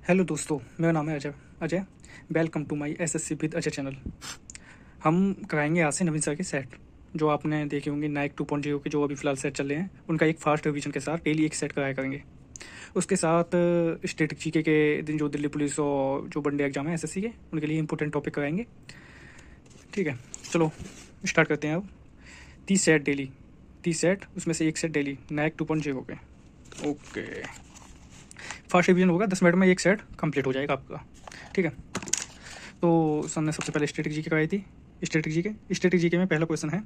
Hello दोस्तों, मेरा नाम है Ajay. Welcome to my SSC with Ajay channel. हम कराएंगे आज से नवीन सर के सेट, जो आपने देखे होंगे नाइक 2.0 के जो अभी फिलहाल सेट चल रहे हैं, उनका एक फास्ट रिवीजन के साथ डेली एक सेट कराया करेंगे। उसके साथ स्टेटिक जीके के दिन जो दिल्ली पुलिस और जो वनडे एग्जाम है एसएससी के, उनके लिए इंपॉर्टेंट टॉपिक कराएंगे। ठीक है, चलो स्टार्ट करते हैं। अब 30 सेट डेली, 30 सेट, उसमें से एक सेट डेली नाइक 2.0 के। ओके, फास्ट रिवीजन होगा, 10 मिनट में एक सेट कंप्लीट हो जाएगा आपका। ठीक है, तो हमने सबसे पहले स्टैटिक जीके कराई थी। स्टैटिक जीके में पहला क्वेश्चन है,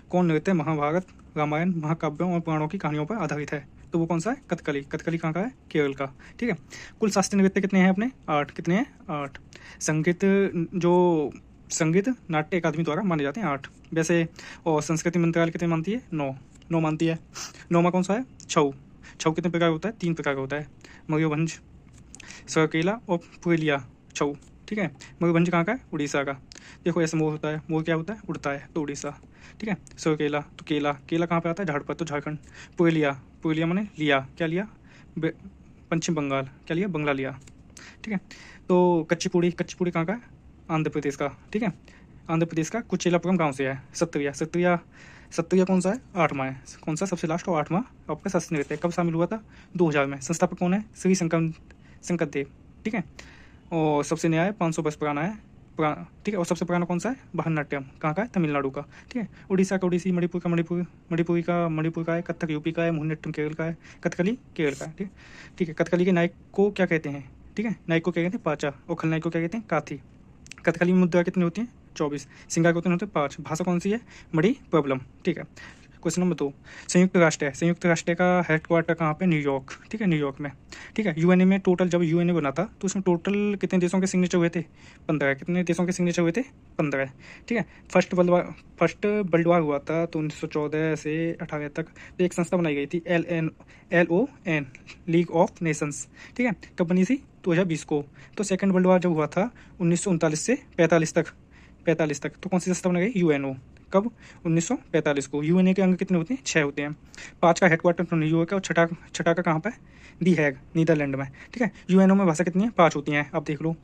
कौन नृत्य महाभारत, रामायण, महाकाव्यों और पुराणों की कहानियों पर आधारित है? तो वो कौन सा है? कथकली। कथकली कहाँ का है? केरल का। ठीक है, कुल शास्त्रीय नृत्य कितने हैं अपने? 8। कितने हैं? 8। संगीत, जो संगीत नाट्य अकादमी द्वारा माने जाते हैं 8 वैसे। और संस्कृति मंत्रालय कितने मानती है? 9 मानती है। 9वां कौन सा है? छऊ। छऊ कितने प्रकार होता है? 3 प्रकार का होता है, मयूरभंज, सराकेला और पुरुलिया छऊ। ठीक है, मयूरभंज कहाँ का है? उड़ीसा का। देखो ऐसे मोर होता है, मोर क्या होता है? उड़ता है, तो उड़ीसा। ठीक है, सराकेला तो केला, केला कहाँ पे आता है? झाड़ पर, तो झारखंड। पुरुलिया, पुरुलिया माने लिया, क्या लिया? पश्चिम बंगाल, क्या लिया? बंगला लिया। ठीक है, तो कच्चीपुड़ी, कच्चीपुड़ी कहाँ का है? आंध्र प्रदेश का। ठीक है, आंध्र प्रदेश का कुचेलापुरम गाँव से है। सत्रिया, सत्रिया, सत्रिया कौन सा है? 8वां है। कौन सा? सबसे लास्ट और 8वां आपका शास्त्रीय नृत्य। कब शामिल हुआ था? 2000 में। संस्थापक कौन है? श्री शंकर देव। ठीक है, और सबसे नया है, 500 वर्ष पुराना है, ठीक है। और सबसे पुराना कौन सा है? भरतनाट्यम कहाँ का है? तमिलनाडु का। ठीक है, उड़ीसा का उड़ीसी, मणिपुर का मणिपुर, मणिपुर का है, कथक यूपी का है, मोहिनीअट्टम केरल का है, कथकली केरल का है। ठीक है, ठीक है। कथकली के नायक को क्या कहते हैं? ठीक है, नायक को क्या कहते हैं? पाचा। और खलनायक को क्या कहते हैं? काथी। कथकली में मुद्रा कितनी होती है? 24। श्रृंगार कितने होते हैं? 5। भाषा कौन सी है? मणि प्रॉब्लम। ठीक है, क्वेश्चन नंबर 2, संयुक्त राष्ट्र है, संयुक्त राष्ट्र का हेडक्वार्टर कहाँ पे? न्यूयॉर्क। ठीक है, न्यूयॉर्क में। ठीक है, यूएनए में टोटल, जब यूएनए बना था तो उसमें टोटल कितने देशों के सिग्नेचर हुए थे? 15। कितने देशों के सिग्नेचर हुए थे? 15। ठीक है, फर्स्ट वर्ल्ड वार हुआ था तो 1914 से 18 तक तो एक संस्था बनाई गई थी, LON, लीग ऑफ नेशंस। ठीक है, कब बनी थी? 2020 को। तो सेकेंड वर्ल्ड वार जब हुआ था 1939 से 45 तक, तो कौन सी संस्था बनाई गई? यूएनओ। कब? 1945 को। यूएनए के अंग कितने होते हैं? 6 होते हैं। 5 का हेडक्वार्टर तो न्यूयॉर्क है, और छठा का कहाँ पे? दी हैग, नीदरलैंड में। ठीक है, यूएनओ में भाषा कितनी है? 5 होती हैं, आप देख लो।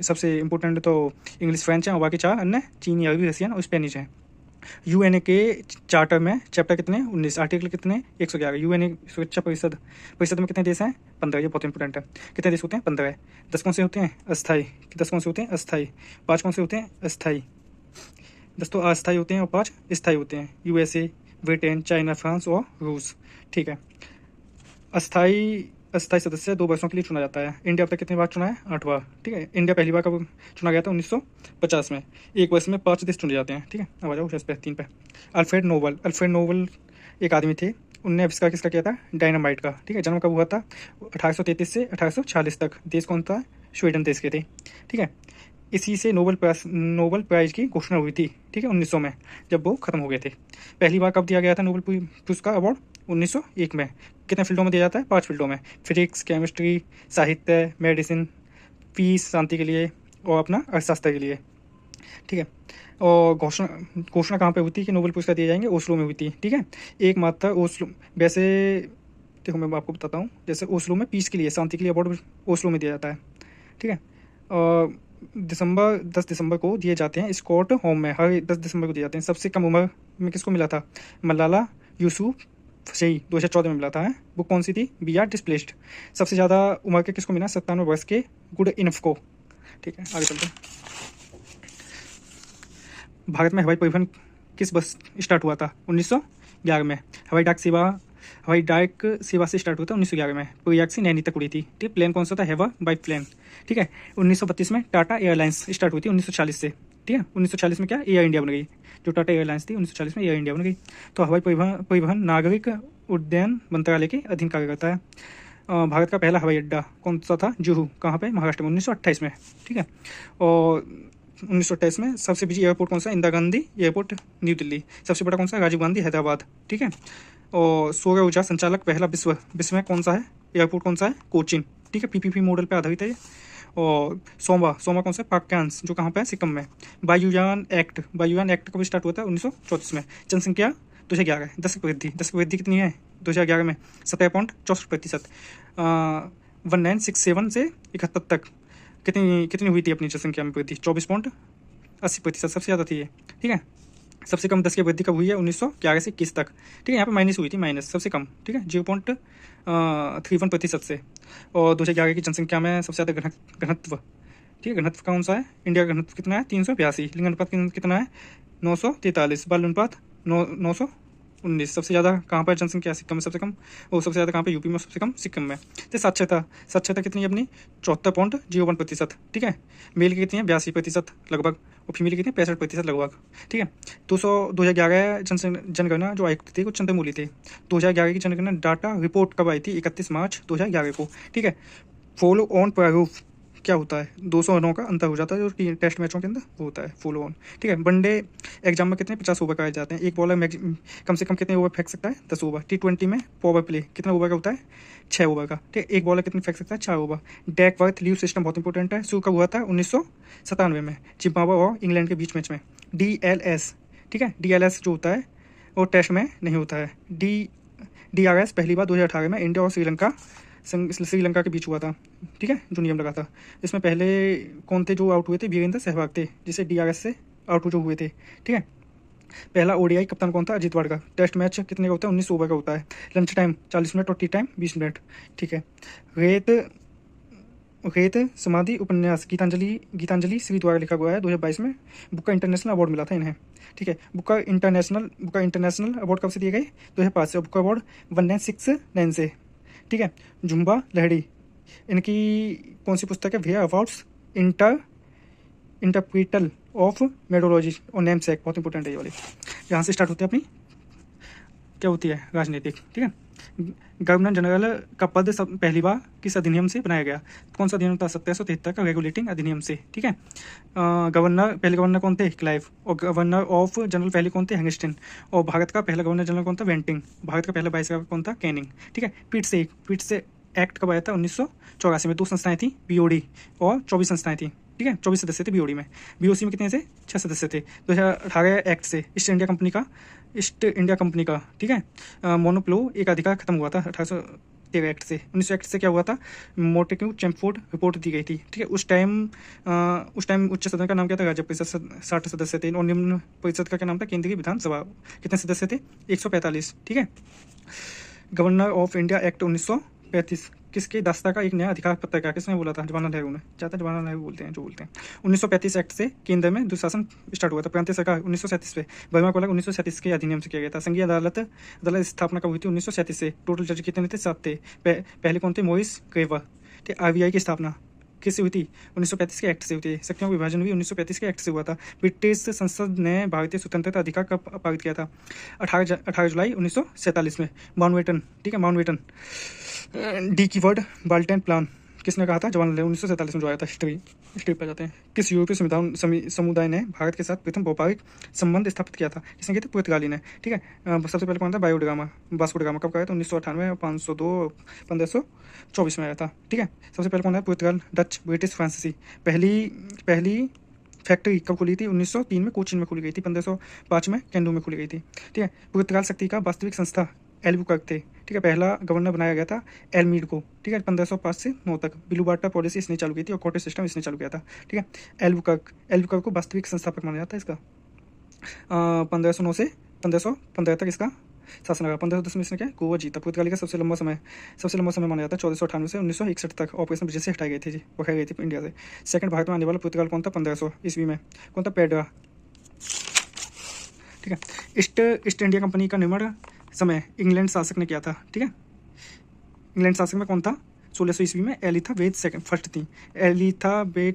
सबसे इंपॉर्टेंट तो इंग्लिश, फ्रेंच है, और बाकी 4 अन्य चीनी, अरबी, रसियन और स्पेनिश है। यूएनए के चार्टर में चैप्टर कितने? 19। आर्टिकल कितने? 111। यूएनए सुरक्षा परिषद में कितने देश हैं? 15। ये बहुत इंपॉर्टेंट है। कितने देश होते हैं? 15। 10 कौन से होते हैं? अस्थायी। 10 कौन से होते हैं? अस्थायी। 5 कौन से होते हैं? अस्थायी। 10 तो अस्थायी होते हैं और 5 स्थायी होते हैं। यूएसए, ब्रिटेन, चाइना, फ्रांस और रूस। ठीक है, अस्थायी अस्थायी सदस्य 2 वर्षों के लिए चुना जाता है। इंडिया अब तक कितनी बार चुना है? 8 बार। ठीक है, इंडिया पहली बार कब चुना गया था? 1950 में। एक वर्ष में 5 देश चुने जाते हैं। ठीक है, अब आ जाओ इस पे 3 पे। अल्फ्रेड नोबल एक आदमी थे, उनने आविष्कार किसका किया था? डायनामाइट का। ठीक है, जन्म कब हुआ था? 1833 से 1846 तक। देश कौन था? स्वीडन देश के थे। ठीक है, इसी से नोबल प्राइज की घोषणा हुई थी। ठीक है, 1900 में, जब वो खत्म हो गए थे। पहली बार कब दिया गया था नोबल पुरस्कार अवार्ड? 1901 में। कितने फील्डों में दिया जाता है? 5 फील्डों में, फिजिक्स, केमिस्ट्री, साहित्य, मेडिसिन, पीस, शांति के लिए, और अपना अर्थशास्त्र के लिए। ठीक है, और घोषणा कहाँ पे हुई थी कि नोबल पुरस्कार दिए जाएंगे? ओस्लो में हुई थी। ठीक है, एकमात्र ओस्लो, वैसे देखो मैं आपको बताता हूँ, जैसे ओस्लो में पीस के लिए, शांति के लिए अवार्ड ओस्लो में दिया जाता है। ठीक है, 10 दिसंबर को दिए जाते हैं स्कॉट होम में, हर 10 दिसंबर को दिए जाते हैं। सबसे कम उम्र में किसको मिला था? मलाला यूसुफजई, 2014 में मिला था। है वो कौन सी थी? B R displaced. सबसे ज़्यादा उम्र के किसको मिला? 97 वर्ष के गुड इनफ को। ठीक है, आगे चलते हैं। भारत में हवाई परिवहन किस बस स्टार्ट हुआ था? 1911 में। हवाई डाक सेवा से स्टार्ट हुआ था 1911 में। प्रयाग से नैनी तक उड़ी थी। ठीक, प्लेन कौन सा था? हैवा बाई प्लेन। ठीक है, 1932 में टाटा एयरलाइंस स्टार्ट हुई थी 1940 से। ठीक है, 1940 में क्या? एयर इंडिया बन गई। जो टाटा एयरलाइंस थी 1940 में एयर इंडिया बन गई। तो हवाई परिवहन नागरिक उड्डयन मंत्रालय के अधीन कार्य करता है। भारत का पहला हवाई अड्डा कौन सा था? जुहू, कहाँ पे? महाराष्ट्र में, 1928 में। ठीक है, और 1928 में सबसे बिजी एयरपोर्ट कौन सा? Indira Gandhi airport, new Delhi. सबसे बड़ा कौन सा? राजीव गांधी, हैदराबाद। ठीक है, और सौर ऊर्जा संचालक पहला विश्व में कौन सा है? एयरपोर्ट कौन सा है? कोचिन। ठीक है, पीपीपी मॉडल पे आधारित है ये। और सोमा कौन सा? पाक्यांस, जो कहाँ पे है? सिक्किम में। वायुयान एक्ट कब स्टार्ट हुआ था? 1934 में। जनसंख्या 2011। 10 की वृद्धि कितनी है 2011 में? 17.64%। 1967 से 71 तक कितनी कितनी हुई थी अपनी जनसंख्या में वृद्धि? 24.80%, सबसे ज़्यादा थी ये। ठीक है, सबसे कम 10 की वृद्धि कब हुई है? 1911 से 21 तक। ठीक है, यहाँ पे माइनस हुई थी, माइनस सबसे कम। ठीक है, 0.31% से। और 2011 की जनसंख्या में सबसे ज़्यादा घनत्व, ठीक है, घनत्व कौन सा है? इंडिया का घनत्व कितना है? 382। लिंग अनुपात कितना है? 943। बाल अनुपात 919। सबसे ज़्यादा कहाँ पर जनसंख्या? सिक्किम में सबसे कम। और सबसे ज़्यादा कहाँ पे? यूपी में सबसे कम, सिक्किम में। तो साक्षरता कितनी है अपनी? 74.01%। ठीक है, मेल की कितनी है? 82% लगभग। और फीमेल की कितनी है? 65% लगभग। ठीक है, 2011 जनगणना जो आयुक्त थे कुछ चंद्रमौली थे। 2011 की जनगणना डाटा रिपोर्ट कब आई थी? 31 मार्च 2011 को। ठीक है, फॉलो ऑन प्रारूप क्या होता है? 200 रनों का अंतर हो जाता है जो टेस्ट मैचों के अंदर वो होता है फॉलो ऑन। ठीक है, वनडे एग्जाम में कितने 50 ओवर कराए जाते हैं। एक बॉलर कम से कम कितने ओवर फेंक सकता है? 10 ओवर। T20 में पावर प्ले कितना ओवर का होता है? 6 ओवर का। ठीक है, एक बॉलर कितने फेंक सकता है? 4 ओवर। डेकवर्थ लीव सिस्टम बहुत इंपॉर्टेंट है। शुरू कब हुआ था? 1997 में, जिम्बाब्वे और इंग्लैंड के बीच मैच में। DLS, ठीक है, DLS जो होता है वो टेस्ट में नहीं होता है। DRS पहली बार 2018 में इंडिया और श्रीलंका के बीच हुआ था। ठीक है, जो नियम लगा था। इसमें पहले कौन थे जो आउट हुए थे? वीरेंद्र सहवाग थे, जिसे DRS से आउट जो हुए थे। ठीक है, पहला ODI कप्तान कौन था? अजीत वाडकर। टेस्ट मैच कितने का होता है? 19 ओवर का होता है। लंच टाइम 40 मिनट और टी टाइम 20 मिनट। ठीक है, रेत समाधि उपन्यास गीतांजलि श्री द्वारा लिखा हुआ है 2022 में। बुक का इंटरनेशनल अवार्ड मिला था इन्हें। ठीक है, बुक का इंटरनेशनल अवार्ड कब से दिए गए? 2005 से। बुक का अवार्ड 1969 से। ठीक है, झुम्बा लहड़ी, इनकी कौन सी पुस्तक है? भैया अवार्ड्स इंटरप्रिटल ऑफ मेडोलॉजी और नेम सेक, बहुत इंपॉर्टेंट है ये वाली। यहाँ से स्टार्ट होती है अपनी क्या होती है? राजनीतिक। ठीक है, गवर्नर जनरल का पद पहली बार किस अधिनियम से बनाया गया? कौन सा अधिनियम था? 1773 का रेगुलेटिंग अधिनियम से। ठीक है, पहले गवर्नर कौन थे? क्लाइव। और गवर्नर ऑफ जनरल पहले कौन थे? हैंगस्टन। और भारत का पहला गवर्नर जनरल कौन था? वेंटिंग। भारत का पहला वाइसराय कौन था? कैनिंग। ठीक है, पीठ से एक्ट कब आया था? 1984 में। 2 संस्थाएं थी, BOD, और 24 संस्थाएं थी। ठीक है, 24 सदस्य थे BOD में। BOC में कितने से? 6 सदस्य थे। 2018 एक्ट से ईस्ट इंडिया कंपनी का, ठीक है, मोनोप्लो एक अधिकार खत्म हुआ था 1813 एक्ट से। 1900 एक्ट से क्या हुआ था? मोटेक्यू चैम्फोर्ड रिपोर्ट दी गई थी। ठीक है, उस टाइम उच्च सदन का नाम क्या था? राज्य परिषद, 60 सदस्य थे। और निम्न परिषद का क्या नाम था? केंद्रीय विधानसभा। कितने सदस्य थे? 145। ठीक है, गवर्नर ऑफ इंडिया एक्ट 1935 किसके दास्ता का एक नया अधिकार पत्र का? किसने बोला था? जवाहरलाल नेहरू ने। चाहता जवाहरलाल नेहरू बोलते हैं जो बोलते हैं। 1935 एक्ट से केंद्र में दुशासन स्टार्ट हुआ था। प्रांतीय सरकार 1937 पे। वर्मा कोलक 1937 के अधिनियम से किया गया था। संघीय अदालत स्थापना कब हुई थी? 1937 से। टोटल जज कितने थे? 7 थे। पहले कौन थे? मोरिस क्रेवर। RBI की स्थापना किससे हुई थी? 1935 के एक्ट से हुई थी। शक्तियों का विभाजन भी 1935 के एक्ट से हुआ था। ब्रिटिश संसद ने भारतीय स्वतंत्रता अधिकार कब पारित किया था? 18 जुलाई 1947 में। माउंटबेटन, ठीक है, माउंटबेटन डी की वर्ड बाल्टन प्लान किसने कहा था? जवाहरलाल नेहरू। 1947 में जो आया था। हिस्ट्री पर जाते हैं। किस यूरोपीय समुदाय ने भारत के साथ प्रथम व्यापारिक संबंध स्थापित किया था? किसने किया था? पुर्तगाली ने। ठीक है, सबसे पहले कौन था? वास्को ड गामा कब आया था? 1998, 502, 1524 में आया था। ठीक है, सबसे पहले कौन है? पुर्तगाल, डच, ब्रिटिश, फ्रांसीसी। पहली फैक्ट्री कब खुली थी? 1903 में कोचीन में खुली गई थी। 1505 में कैंडू में खुली गई थी। ठीक है, पुर्तगाल शक्ति का वास्तविक संस्था एल्बुकर्क थे। ठीक है, पहला गवर्नर बनाया गया था एलमीड को। ठीक है, 1505 से 9 तक। ब्लू वाटर पॉलिसी इसने चालू की थी और कोटे सिस्टम इसने चालू किया था। ठीक है, एल्बुकर्क को वास्तविक संस्थापक माना जाता है इसका। 1509 से 1515 तक इसका शासन रहा। 1510 में इसने क्या गोवा जीता। पुर्तगाली का सबसे लंबा समय माना जाता है 1498 से 1961 तक। ऑपरेशन ब्रिजेश से हटाई गई थी, बखाई गई थी इंडिया से। सेकंड भारत में आने वाला पुर्तगाल कौन था? 1500 ईस्वी में। कौन था? पेड्रा। ठीक है, ईस्ट इंडिया कंपनी का निर्माण समय इंग्लैंड शासक ने किया था। ठीक है, इंग्लैंड शासक में कौन था? 1600 ईस्वी में एलिजाबेथ फर्स्ट थी। एलिजाबेथ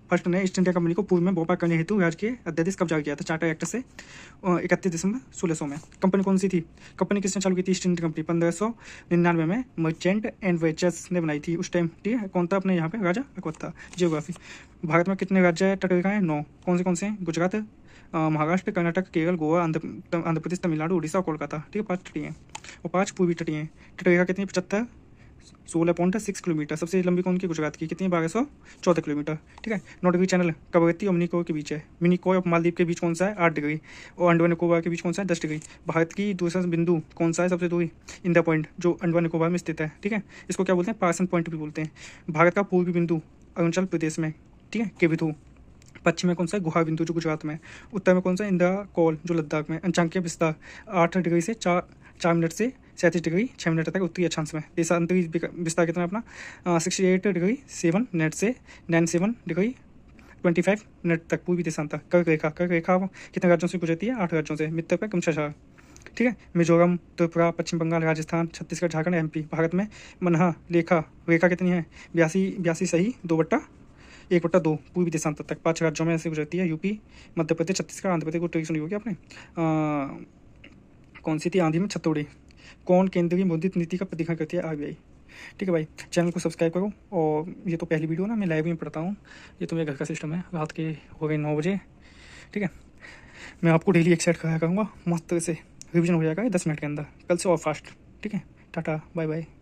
फर्स्ट ने ईस्ट इंडिया कंपनी को पूर्व में व्यापार करने हेतु राज्य के अध्यादेश कब जारी किया था? चार्टर एक्ट से 31 दिसंबर 1600 में। कंपनी कौन सी थी? कंपनी किसने चालू की थी? ईस्ट इंडिया कंपनी 1599 में मर्चेंट एंड वेचर्स ने बनाई थी उस टाइम। ठीक है, कौन था अपने यहाँ पे? राजा अकबर था। जियोग्राफी, भारत में कितने राज्य तटरेखा हैं? 9। कौन से हैं? गुजरात, महाराष्ट्र, कर्नाटक, केरल, गोवा, आंध्र प्रदेश, तमिलनाडु, उड़ीसा और कोलकाता। ठीक है, 5 तटीय हैं और 5 पूर्वी तटीय हैं। तटरेखा कितनी? 75, 16.6 किलोमीटर। सबसे लंबी कौन की? गुजरात की। कितनी? 1214 किलोमीटर। ठीक है। 9 डिग्री चैनल कवरती और मिनिकॉय के बीच है। मिनिकॉय और मालदीव के बीच कौन सा है? 8 डिग्री। और अंडमान निकोबार के बीच कौन सा है? 10 डिग्री। भारत की दूसरा बिंदु कौन सा है सबसे दूरी? इंडिया पॉइंट, जो अंडमान निकोबार में स्थित है। ठीक है। इसको क्या बोलते हैं? पार्सन पॉइंट भी बोलते हैं। भारत का पूर्वी बिंदु अरुणाचल प्रदेश में। ठीक है, केविधु। पश्चिम में कौन सा है? गुहा बिंदु, जो गुजरात में। उत्तर में कौन सा? इंदिरा कॉल, जो लद्दाख में। अंशांकीय विस्तार 8 डिग्री से 4 मिनट से 37 डिग्री 6 मिनट तक उत्तरी अक्षांश में। देशांतरी विस्तार कितना है अपना? 68 डिग्री 7 मिनट से 97 डिग्री 25 मिनट तक पूर्वी देशांतर। कर्क रेखा कितने राज्यों से गुजरती है? 8 राज्यों से। मित्र पर क्रमशः। ठीक है। मिजोरम, त्रिपुरा, पश्चिम बंगाल, राजस्थान, छत्तीसगढ़, झारखंड, एमपी। भारत में मनहा रेखा कितनी है? 82 सही 2/1/2 पूर्वी देशांतर तक 5 राज्यों में ऐसे गुजरती है। यूपी, मध्य प्रदेश, छत्तीसगढ़, आंध्र प्रदेश को ट्रेक सुनी होगी आपने। कौन सी थी? आंधी में छतौड़ी। कौन केंद्रीय मौद्रिक नीति का प्राधिकरण करती है? आरबीआई। ठीक है भाई, चैनल को सब्सक्राइब करो। और ये तो पहली वीडियो ना, मैं लाइव में पढ़ता हूँ। ये तो मेरे घर का सिस्टम है। रात के हो गए 9 बजे। ठीक है। मैं आपको डेली एक सेट कराया करूँगा, मस्त तरह से रिविजन हो जाएगा 10 मिनट के अंदर, कल से और फास्ट। ठीक है। Tata, bye bye.